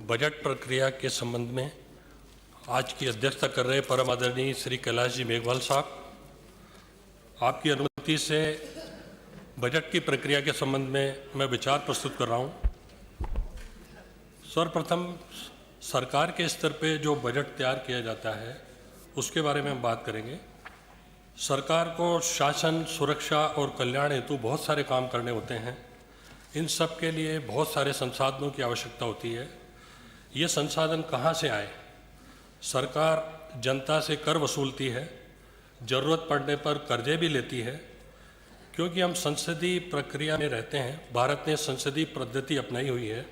Budget प्रक्रिया के संबंध में आज की अध्यक्षता कर रहे परम आदरणीय श्री कैलाश जी मेघवाल साहब, आपकी अनुमति से बजट की प्रक्रिया के संबंध में मैं विचार प्रस्तुत कर रहा हूं। सर्वप्रथम सरकार के स्तर पे जो बजट तैयार किया जाता है उसके बारे में हम बात करेंगे। सरकार को शासन, सुरक्षा और कल्याण हेतु बहुत सारे काम करने होते हैं। इन सब के लिए बहुत सारे संसाधनों की आवश्यकता होती है। ये संसाधन कहाँ से आए? सरकार जनता से कर वसूलती है, ज़रूरत पड़ने पर कर्जे भी लेती है। क्योंकि हम संसदीय प्रक्रिया में रहते हैं, भारत ने संसदीय पद्धति अपनाई हुई है।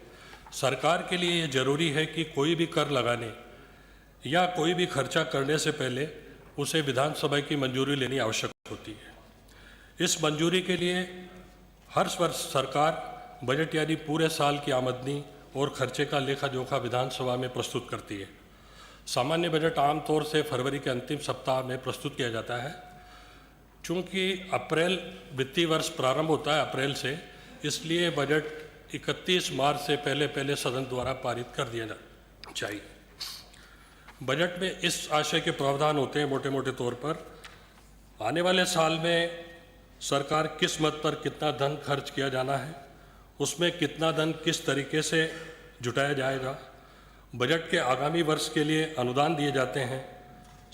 सरकार के लिए ये जरूरी है कि कोई भी कर लगाने या कोई भी खर्चा करने से पहले उसे विधानसभा की मंजूरी लेनी आवश्यक होती है। इस मंजूरी के लिए हर वर्ष सरकार बजट यानी पूरे साल की आमदनी और खर्चे का लेखा जोखा विधानसभा में प्रस्तुत करती है। सामान्य बजट आमतौर से फरवरी के अंतिम सप्ताह में प्रस्तुत किया जाता है। चूँकि अप्रैल वित्तीय वर्ष प्रारंभ होता है अप्रैल से, इसलिए बजट 31 मार्च से पहले सदन द्वारा पारित कर दिया जाना चाहिए। बजट में इस आशय के प्रावधान होते हैं मोटे मोटे तौर पर, आने वाले साल में सरकार किस मद पर कितना धन खर्च किया जाना है, उसमें कितना धन किस तरीके से जुटाया जाएगा, बजट के आगामी वर्ष के लिए अनुदान दिए जाते हैं।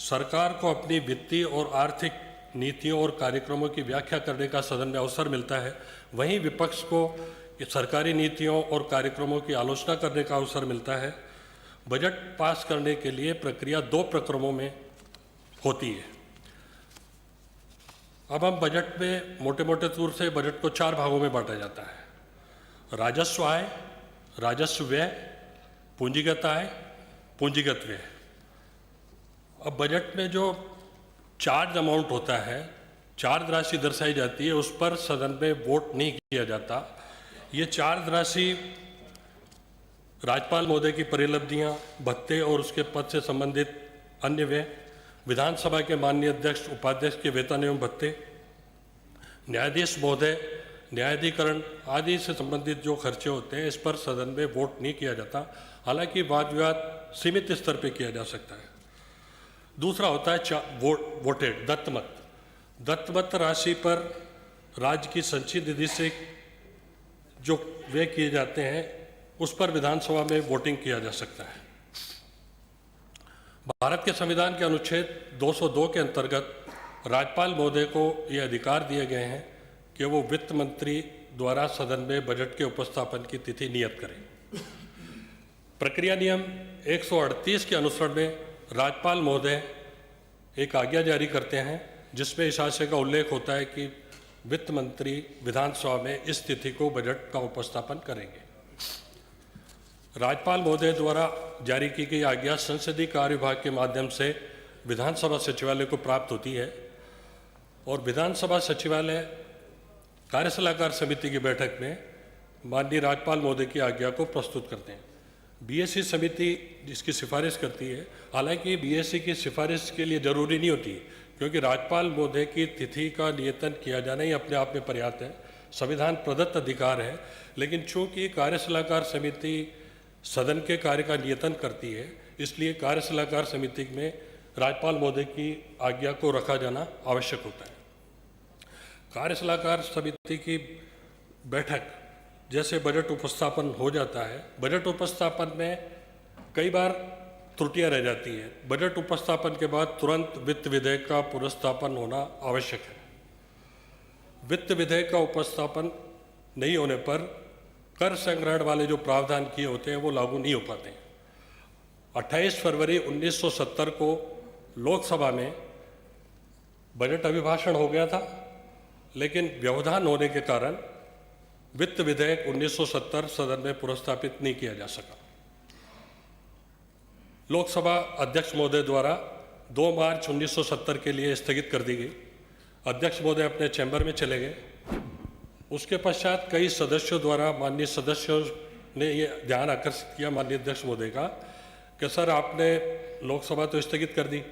सरकार को अपनी वित्तीय और आर्थिक नीतियों और कार्यक्रमों की व्याख्या करने का सदन में अवसर मिलता है। वहीं विपक्ष को सरकारी नीतियों और कार्यक्रमों की आलोचना करने का अवसर मिलता है। बजट पास करने के लिए प्रक्रिया 2 प्रक्रमों में होती है। अब हम बजट में मोटे मोटे तौर से बजट को 4 भागों में बांटा जाता है: राजस्व आय, राजस्व व्यय, पूंजीगत आय, पूंजीगत व्यय। अब बजट में जो चार्ज अमाउंट होता है, चार्ज राशि दर्शाई जाती है, उस पर सदन में वोट नहीं किया जाता। ये चार्ज राशि राज्यपाल महोदय की परिलब्धियां, भत्ते और उसके पद से संबंधित अन्य व्यय, विधानसभा के माननीय अध्यक्ष, उपाध्यक्ष के वेतन एवं भत्ते, न्यायाधीश महोदय, न्यायाधिकरण आदि से संबंधित जो खर्चे होते हैं, इस पर सदन में वोट नहीं किया जाता। हालांकि वाद विवाद सीमित स्तर पर किया जा सकता है। दूसरा होता है वोटेड दत्तमत। दत्तमत राशि पर राज्य की संचित निधि से जो व्यय किए जाते हैं, उस पर विधानसभा में वोटिंग किया जा सकता है। भारत के संविधान के अनुच्छेद 202 के अंतर्गत राज्यपाल महोदय को ये अधिकार दिए गए हैं कि वो वित्त मंत्री द्वारा सदन में बजट के उपस्थापन की तिथि नियत करें। प्रक्रिया नियम 138 के अनुसरण में राज्यपाल महोदय एक आज्ञा जारी करते हैं, जिसमें इस आशय का उल्लेख होता है कि वित्त मंत्री विधानसभा में इस तिथि को बजट का उपस्थापन करेंगे। राज्यपाल महोदय द्वारा जारी की गई आज्ञा संसदीय कार्य विभाग के माध्यम से विधानसभा सचिवालय को प्राप्त होती है और विधानसभा सचिवालय कार्य सलाहकार समिति की बैठक में माननीय राज्यपाल महोदय की आज्ञा को प्रस्तुत करते हैं। बीएससी समिति इसकी सिफारिश करती है। हालांकि बीएससी की सिफारिश के लिए जरूरी नहीं होती, क्योंकि राज्यपाल महोदय की तिथि का नियतन किया जाना ही अपने आप में पर्याप्त है, संविधान प्रदत्त अधिकार है। लेकिन चूंकि कार्य सलाहकार समिति सदन के कार्य का नियतन करती है, इसलिए कार्य सलाहकार समिति में राज्यपाल महोदय की आज्ञा को रखा जाना आवश्यक होता है। कार्य सलाहकार समिति की बैठक जैसे बजट उपस्थापन हो जाता है, बजट उपस्थापन में कई बार त्रुटियां रह जाती हैं। बजट उपस्थापन के बाद तुरंत वित्त विधेयक का पुनर्स्थापन होना आवश्यक है। वित्त विधेयक का उपस्थापन नहीं होने पर कर संग्रहण वाले जो प्रावधान किए होते हैं वो लागू नहीं हो पाते हैं। 28 फरवरी 1970 को लोकसभा में बजट अभिभाषण हो गया था, लेकिन व्यवधान होने के कारण वित्त विधेयक 1970 सदन में पुनर्स्थापित नहीं किया जा सका। लोकसभा अध्यक्ष महोदय द्वारा 2 मार्च 1970 के लिए स्थगित कर दी गई। अध्यक्ष महोदय अपने चैम्बर में चले गए। उसके पश्चात कई सदस्यों द्वारा माननीय सदस्यों ने ये ध्यान आकर्षित किया माननीय अध्यक्ष महोदय का कि सर, आपने लोकसभा तो स्थगित कर दी,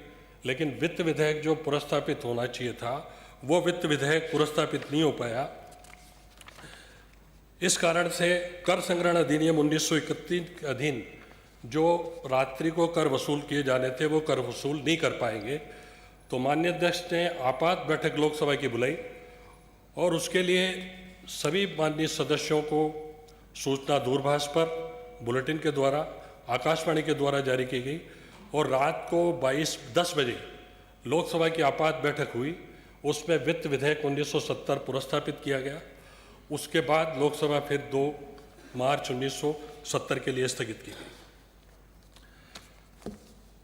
लेकिन वित्त विधेयक जो पुनर्स्थापित होना चाहिए था वो वित्त विधेयक पुनर्स्थापित नहीं हो पाया। इस कारण से कर संग्रहण अधिनियम 1931 के अधीन जो रात्रि को कर वसूल किए जाने थे वो कर वसूल नहीं कर पाएंगे। तो माननीय अध्यक्ष ने आपात बैठक लोकसभा की बुलाई और उसके लिए सभी माननीय सदस्यों को सूचना दूरभाष पर, बुलेटिन के द्वारा, आकाशवाणी के द्वारा जारी की गई और रात को 10 बजे लोकसभा की आपात बैठक हुई। उसमें वित्त विधेयक 1970 पुरस्स्थापित किया गया। उसके बाद लोकसभा फिर 2 मार्च 1970 के लिए स्थगित की गई।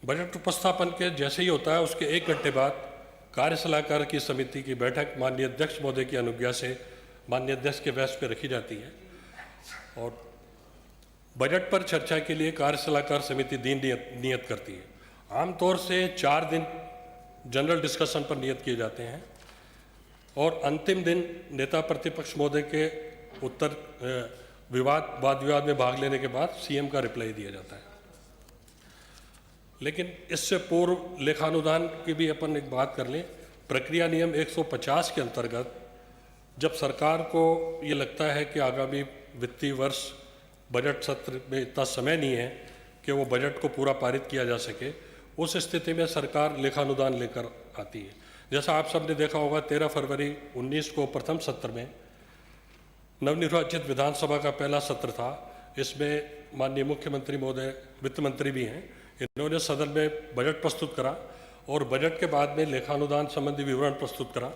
बजट उपस्थापन के जैसे ही होता है उसके 1 घंटे बाद कार्य सलाहकार की समिति की बैठक माननीय अध्यक्ष महोदय की अनुज्ञा से माननीय अध्यक्ष के व्यस्त पे रखी जाती है और बजट पर चर्चा के लिए कार्य सलाहकार समिति दिन नियत करती है। आमतौर से 4 दिन जनरल डिस्कशन पर नियत किए जाते हैं और अंतिम दिन नेता प्रतिपक्ष महोदय के वाद विवाद में भाग लेने के बाद सीएम का रिप्लाई दिया जाता है। लेकिन इससे पूर्व लेखानुदान की भी अपन एक बात कर लें। प्रक्रिया नियम 150 के अंतर्गत जब सरकार को ये लगता है कि आगामी वित्तीय वर्ष बजट सत्र में इतना समय नहीं है कि वो बजट को पूरा पारित किया जा सके, उस स्थिति में सरकार लेखानुदान लेकर आती है। जैसा आप सब ने देखा होगा 13 फरवरी 19 को प्रथम सत्र में नवनिर्वाचित विधानसभा का पहला सत्र था। इसमें माननीय मुख्यमंत्री महोदय, वित्त मंत्री भी हैं, इन्होंने सदन में बजट प्रस्तुत करा और बजट के बाद में लेखानुदान संबंधी विवरण प्रस्तुत करा।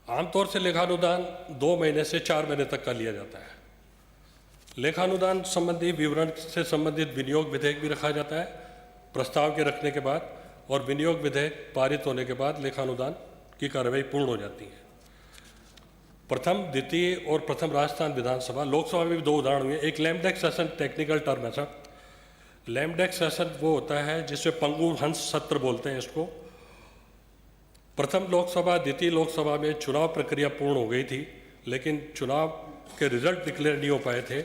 आमतौर से लेखानुदान 2 महीने से 4 महीने तक का लिया जाता है। लेखानुदान संबंधी विवरण से संबंधित विनियोग विधेयक भी रखा जाता है प्रस्ताव के रखने के बाद, और विनियोग विधेयक पारित होने के बाद लेखानुदान की कार्रवाई पूर्ण हो जाती है। प्रथम, द्वितीय और प्रथम राजस्थान विधानसभा, लोकसभा में भी 2 उदाहरण हुए। एक lame duck session, technical term है सर। लैम डक सेशन वो होता है जिसमें पंगु हंस सत्र बोलते हैं इसको। प्रथम लोकसभा, द्वितीय लोकसभा में चुनाव प्रक्रिया पूर्ण हो गई थी, लेकिन चुनाव के रिजल्ट डिक्लेयर नहीं हो पाए थे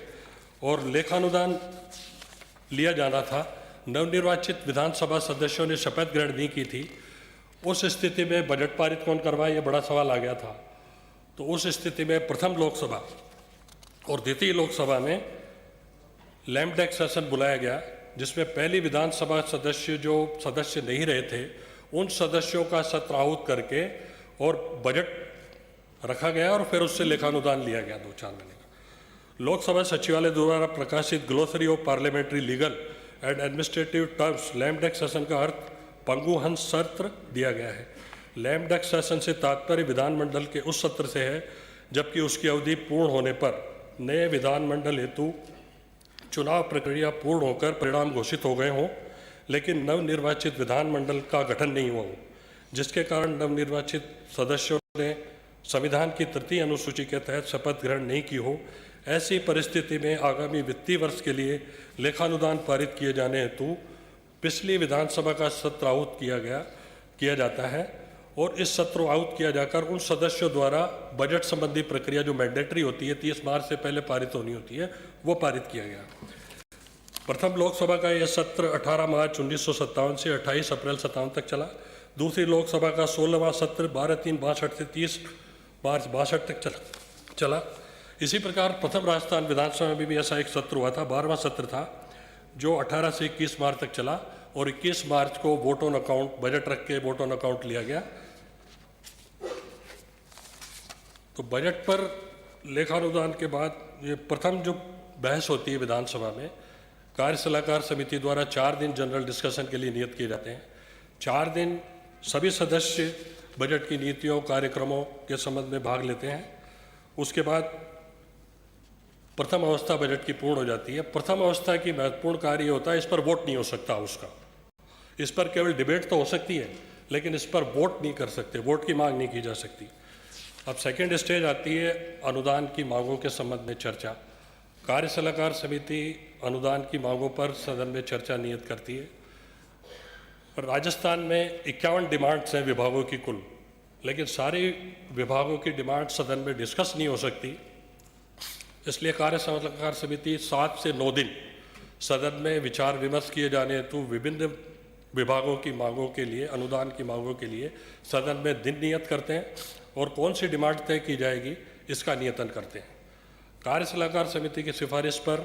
और लेखानुदान लिया जाना था। नवनिर्वाचित विधानसभा सदस्यों ने शपथ ग्रहण नहीं की थी। उस स्थिति में बजट पारित कौन करवाए, ये बड़ा सवाल आ गया था। तो उस स्थिति में प्रथम लोकसभा और द्वितीय लोकसभा में लैम डक सेशन बुलाया गया, जिसमें पहली विधानसभा सदस्य जो सदस्य नहीं रहे थे उन सदस्यों का सत्र आहूत करके और बजट रखा गया और फिर उससे लेखानुदान लिया गया 2-4 महीने का। लोकसभा सचिवालय द्वारा प्रकाशित glossary of parliamentary legal and administrative terms lame duck session का अर्थ पंगु हंस सत्र दिया गया है। लैम डक सेशन से तात्पर्य विधानमंडल के उस सत्र से है जबकि उसकी अवधि पूर्ण होने पर नए विधानमंडल हेतु चुनाव प्रक्रिया पूर्ण होकर परिणाम घोषित हो गए हों, लेकिन नवनिर्वाचित विधानमंडल का गठन नहीं हुआ हो, जिसके कारण नवनिर्वाचित सदस्यों ने संविधान की 3 अनुसूची के तहत शपथ ग्रहण नहीं की हो। ऐसी परिस्थिति में आगामी वित्तीय वर्ष के लिए लेखानुदान पारित किए जाने हेतु पिछली विधानसभा का सत्र आहूत किया जाता है और इस सत्र आहूत किया जाकर उन सदस्यों द्वारा बजट संबंधी प्रक्रिया जो मैंडेटरी होती है 30 मार्च से पहले पारित होनी होती है, वो पारित किया गया। प्रथम लोकसभा का यह सत्र 18 मार्च 1957 से 28 अप्रैल 57 तक चला। दूसरी लोकसभा का 16वां सत्र 12/3/62 से 30 मार्च 62 तक चला। इसी प्रकार प्रथम राजस्थान विधानसभा में भी ऐसा एक सत्र हुआ था, 12वां सत्र था, जो 18 से 21 मार्च तक चला और 21 मार्च को वोट ऑन अकाउंट, बजट रख के वोट ऑन अकाउंट लिया गया। तो बजट पर लेखानुदान के बाद ये प्रथम जो बहस होती है विधानसभा में, कार्य सलाहकार समिति द्वारा 4 दिन जनरल डिस्कशन के लिए नियत किए जाते हैं। 4 दिन सभी सदस्य बजट की नीतियों, कार्यक्रमों के संबंध में भाग लेते हैं। उसके बाद प्रथम अवस्था बजट की पूर्ण हो जाती है। प्रथम अवस्था की महत्वपूर्ण कार्य होता है, इस पर वोट नहीं हो सकता उसका, इस पर केवल डिबेट तो हो सकती है लेकिन इस पर वोट नहीं कर सकते, वोट की मांग नहीं की जा सकती। अब सेकेंड स्टेज आती है अनुदान की मांगों के संबंध में चर्चा। कार्य सलाहकार समिति अनुदान की मांगों पर सदन में चर्चा नियत करती है। राजस्थान में 51 डिमांड्स हैं विभागों की कुल, लेकिन सारी विभागों की डिमांड सदन में डिस्कस नहीं हो सकती, इसलिए कार्य सलाहकार समिति 7 से 9 दिन सदन में विचार विमर्श किए जाने हेतु विभिन्न विभागों की मांगों के लिए, अनुदान की मांगों के लिए सदन में दिन नियत करते हैं और कौन सी डिमांड तय की जाएगी इसका नियतन करते हैं। कार्य सलाहकार समिति की सिफारिश पर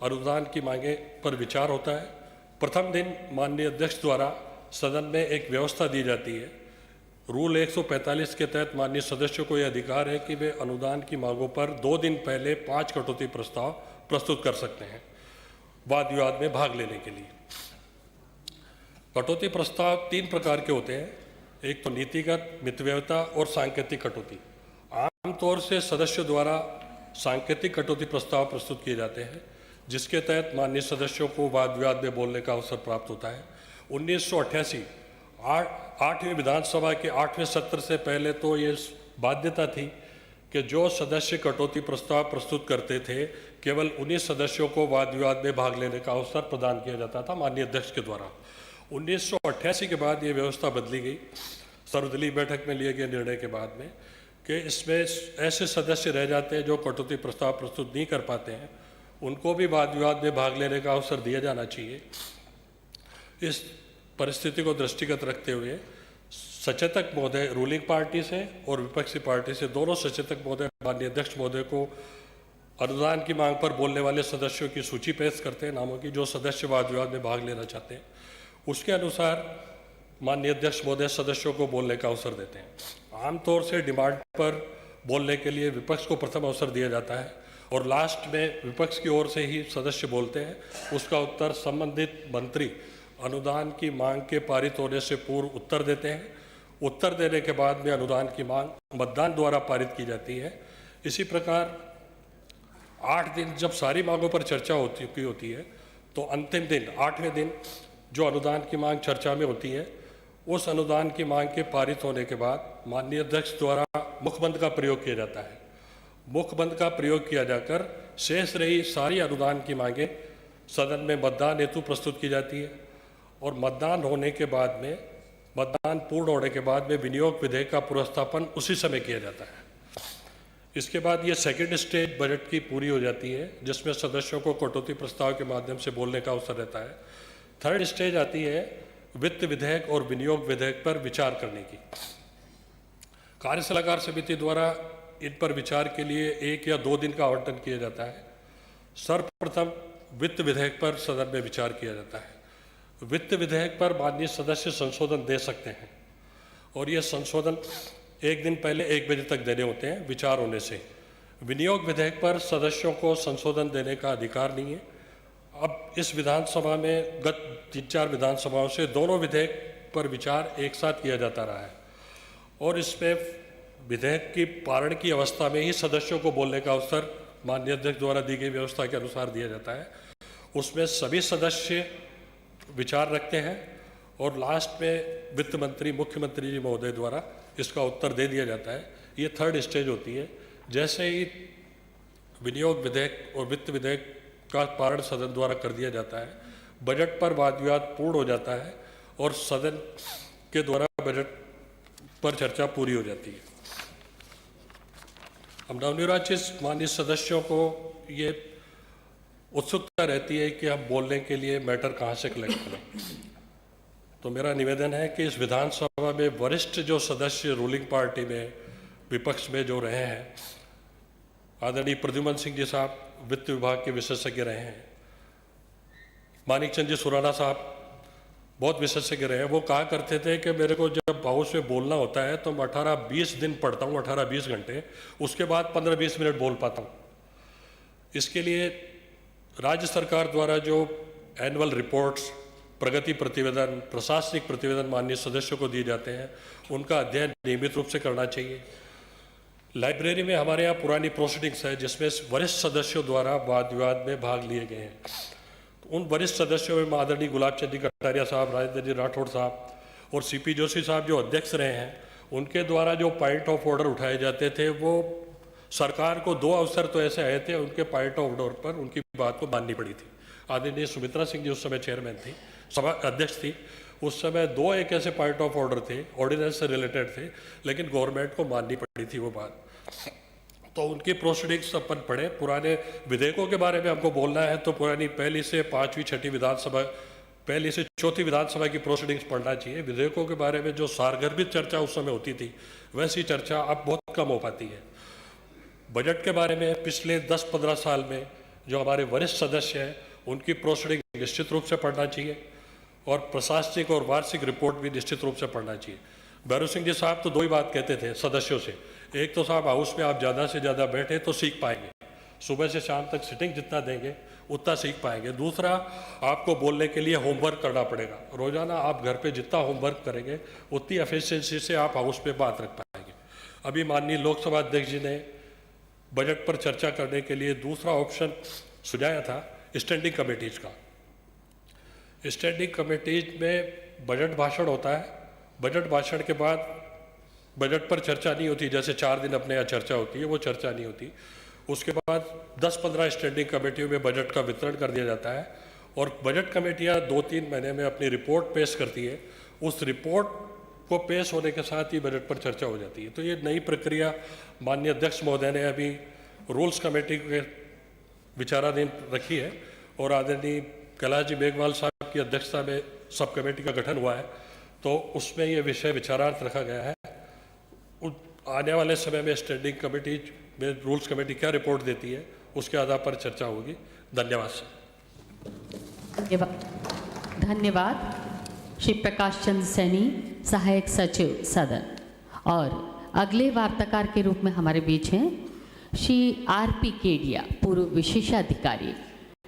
अनुदान की मांगे पर विचार होता है। प्रथम दिन माननीय अध्यक्ष द्वारा सदन में एक व्यवस्था दी जाती है। रूल 145 के तहत माननीय सदस्यों को यह अधिकार है कि वे अनुदान की मांगों पर 2 दिन पहले 5 कटौती प्रस्ताव प्रस्तुत कर सकते हैं वाद विवाद में भाग लेने के लिए। कटौती प्रस्ताव 3 प्रकार के होते हैं। एक तो नीतिगत, मितव्ययिता और सांकेतिक कटौती। आमतौर से सदस्यों द्वारा सांकेतिक कटौती प्रस्ताव प्रस्तुत किए जाते हैं, जिसके तहत माननीय सदस्यों को वाद विवाद में बोलने का अवसर प्राप्त होता है। 1988 आठवीं विधानसभा के 8वें सत्र से पहले तो ये बाध्यता थी कि जो सदस्य कटौती प्रस्ताव प्रस्तुत करते थे, केवल उन्हीं सदस्यों को वाद विवाद में भाग लेने का अवसर प्रदान किया जाता था माननीय अध्यक्ष के द्वारा। 1988 के बाद ये व्यवस्था बदली गई, सर्वदलीय बैठक में लिए गए निर्णय के बाद में, कि इसमें ऐसे सदस्य रह जाते हैं जो कटौती प्रस्ताव प्रस्तुत नहीं कर पाते हैं, उनको भी वाद विवाद में भाग लेने का अवसर दिया जाना चाहिए। इस परिस्थिति को दृष्टिगत रखते हुए सचेतक महोदय रूलिंग पार्टी से और विपक्षी पार्टी से दोनों सचेतक महोदय माननीय अध्यक्ष महोदय को अनुदान की मांग पर बोलने वाले सदस्यों की सूची पेश करते हैं, नामों की, जो सदस्य वाद विवाद में भाग लेना चाहते हैं। उसके अनुसार माननीय अध्यक्ष महोदय सदस्यों को बोलने का अवसर देते हैं। आमतौर से डिमांड पर बोलने के लिए विपक्ष को प्रथम अवसर दिया जाता है और लास्ट में विपक्ष की ओर से ही सदस्य बोलते हैं। उसका उत्तर संबंधित मंत्री अनुदान की मांग के पारित होने से पूर्व उत्तर देते हैं। उत्तर देने के बाद में अनुदान की मांग मतदान द्वारा पारित की जाती है। इसी प्रकार 8 दिन जब सारी मांगों पर चर्चा होती है, तो अंतिम दिन 8वें दिन जो अनुदान की मांग चर्चा में होती है, उस अनुदान की मांग के पारित होने के बाद माननीय अध्यक्ष द्वारा मुखबंद का प्रयोग किया जाता है। मुखबंद का प्रयोग किया जाकर शेष रही सारी अनुदान की मांगें सदन में मतदान हेतु प्रस्तुत की जाती है और मतदान होने के बाद में, मतदान पूर्ण होने के बाद में विनियोग विधेयक का पुनर्स्थापन उसी समय किया जाता है। इसके बाद ये सेकंड स्टेज बजट की पूरी हो जाती है, जिसमें सदस्यों को कटौती प्रस्ताव के माध्यम से बोलने का अवसर रहता है। थर्ड स्टेज आती है वित्त विधेयक और विनियोग विधेयक पर विचार करने की। कार्य सलाहकार समिति द्वारा इन पर विचार के लिए 1 या 2 दिन का आवंटन किया जाता है। सर्वप्रथम वित्त विधेयक पर सदन में विचार किया जाता है। वित्त विधेयक पर माननीय सदस्य संशोधन दे सकते हैं और ये संशोधन 1 दिन पहले 1 बजे तक देने होते हैं विचार होने से। विनियोग विधेयक पर सदस्यों को संशोधन देने का अधिकार नहीं है। अब इस विधानसभा में गत 3-4 विधानसभाओं से दोनों विधेयक पर विचार एक साथ किया जाता रहा है और इसमें विधेयक की पारण की अवस्था में ही सदस्यों को बोलने का अवसर माननीय अध्यक्ष द्वारा दी गई व्यवस्था के अनुसार दिया जाता है। उसमें सभी सदस्य विचार रखते हैं और लास्ट में वित्त मंत्री, मुख्यमंत्री जी महोदय द्वारा इसका उत्तर दे दिया जाता है। ये थर्ड स्टेज होती है। जैसे ही विनियोग विधेयक और वित्त विधेयक का पारण सदन द्वारा कर दिया जाता है, बजट पर वाद विवाद पूर्ण हो जाता है और सदन के द्वारा बजट पर चर्चा पूरी हो जाती है। हम नवनिर्वाचित माननीय सदस्यों को ये उत्सुकता रहती है कि हम बोलने के लिए मैटर कहाँ से कलेक्ट करें। तो मेरा निवेदन है कि इस विधानसभा में वरिष्ठ जो सदस्य रूलिंग पार्टी में, विपक्ष में जो रहे हैं, आदरणीय प्रद्युमन सिंह जी साहब वित्त विभाग के विशेषज्ञ रहे हैं, मानिक चंद जी सुराना साहब बहुत विशेषज्ञ रहे हैं। वो कहा करते थे कि मेरे को जब हाउस में बोलना होता है तो मैं 18-20 दिन पढ़ता हूँ, 18-20 घंटे, उसके बाद 15-20 मिनट बोल पाता हूँ। इसके लिए राज्य सरकार द्वारा जो एनुअल रिपोर्ट्स, प्रगति प्रतिवेदन, प्रशासनिक प्रतिवेदन माननीय सदस्यों को दिए जाते हैं, उनका अध्ययन नियमित रूप से करना चाहिए। लाइब्रेरी में हमारे यहाँ पुरानी प्रोसीडिंग्स है जिसमें वरिष्ठ सदस्यों द्वारा वाद विवाद में भाग लिए गए हैं। तो उन वरिष्ठ सदस्यों में आदरणीय गुलाब चंद जी कटारिया साहब, राजेंद्र जी राठौड़ साहब और सीपी जोशी साहब जो अध्यक्ष रहे हैं, उनके द्वारा जो पॉइंट ऑफ ऑर्डर उठाए जाते थे, वो सरकार को 2 अवसर तो ऐसे आए थे, उनके पॉइंट ऑफ ऑर्डर पर उनकी बात को माननी पड़ी थी। आदरणीय सुमित्रा सिंह जी उस समय चेयरमैन थी, सभा अध्यक्ष थी। उस समय 2 एक ऐसे पॉइंट ऑफ ऑर्डर थे, ऑर्डिनेंस से रिलेटेड थे, लेकिन गवर्नमेंट को माननी पड़ी थी वो बात। तो उनकी प्रोसीडिंग्स अपन पढ़े। पुराने विधेयकों के बारे में हमको बोलना है तो पुरानी 1ली से 5वीं 6ठी विधानसभा, 1ली से 4थी विधानसभा की प्रोसीडिंग्स पढ़ना चाहिए। विधेयकों के बारे में जो सारगर्भित चर्चा उस समय होती थी, वैसी चर्चा अब बहुत कम हो पाती है। बजट के बारे में पिछले 10-15 साल में जो हमारे वरिष्ठ सदस्य हैं उनकी प्रोसीडिंग निश्चित रूप से पढ़ना चाहिए और प्रशासनिक और वार्षिक रिपोर्ट भी निश्चित रूप से पढ़ना चाहिए। भैरव सिंह जी साहब तो दो ही बात कहते थे सदस्यों से, एक तो साहब हाउस में आप ज़्यादा से ज़्यादा बैठे तो सीख पाएंगे, सुबह से शाम तक सिटिंग जितना देंगे उतना सीख पाएंगे। दूसरा, आपको बोलने के लिए होमवर्क करना पड़ेगा, रोज़ाना आप घर पे जितना होमवर्क करेंगे उतनी एफिशिएंसी से आप हाउस पे बात रख पाएंगे। अभी माननीय लोकसभा अध्यक्ष जी ने बजट पर चर्चा करने के लिए दूसरा ऑप्शन सुझाया था स्टैंडिंग कमेटीज़ का। स्टैंडिंग कमेटीज में बजट भाषण होता है, बजट भाषण के बाद बजट पर चर्चा नहीं होती, जैसे 4 दिन अपने यहाँ चर्चा होती है वो चर्चा नहीं होती। उसके बाद 10-15 स्टैंडिंग कमेटियों में बजट का वितरण कर दिया जाता है और बजट कमेटियाँ 2-3 महीने में अपनी रिपोर्ट पेश करती है। उस रिपोर्ट को पेश होने के साथ ही बजट पर चर्चा हो जाती है। तो ये नई प्रक्रिया माननीय अध्यक्ष महोदय ने अभी रूल्स कमेटी के विचाराधीन रखी है और आदरणीय कैलाश जी मेघवाल साहब की अध्यक्षता में सब कमेटी का गठन हुआ है, तो उसमें ये विषय विचारार्थ रखा गया है। आने वाले समय में स्टैंडिंग कमेटी में रूल्स कमेटी क्या रिपोर्ट देती है उसके आधार पर चर्चा होगी। धन्यवाद सर। धन्यवाद श्री प्रकाश चंद्र सैनी, सहायक सचिव सदन। और अगले वार्ताकार के रूप में हमारे बीच हैं श्री आर.पी. केडिया, पूर्व विशेषाधिकारी।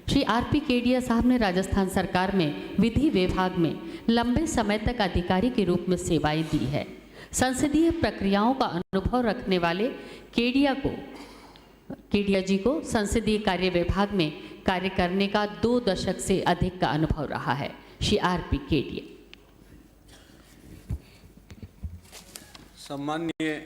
श्री आर.पी. केडिया साहब ने राजस्थान सरकार में विधि विभाग में लंबे समय तक अधिकारी के रूप में सेवाएं दी है। संसदीय प्रक्रियाओं का अनुभव रखने वाले केडिया जी को संसदीय कार्य विभाग में कार्य करने का 2 दशक से अधिक का अनुभव रहा है। श्री आर.पी. केडिया। सम्माननीय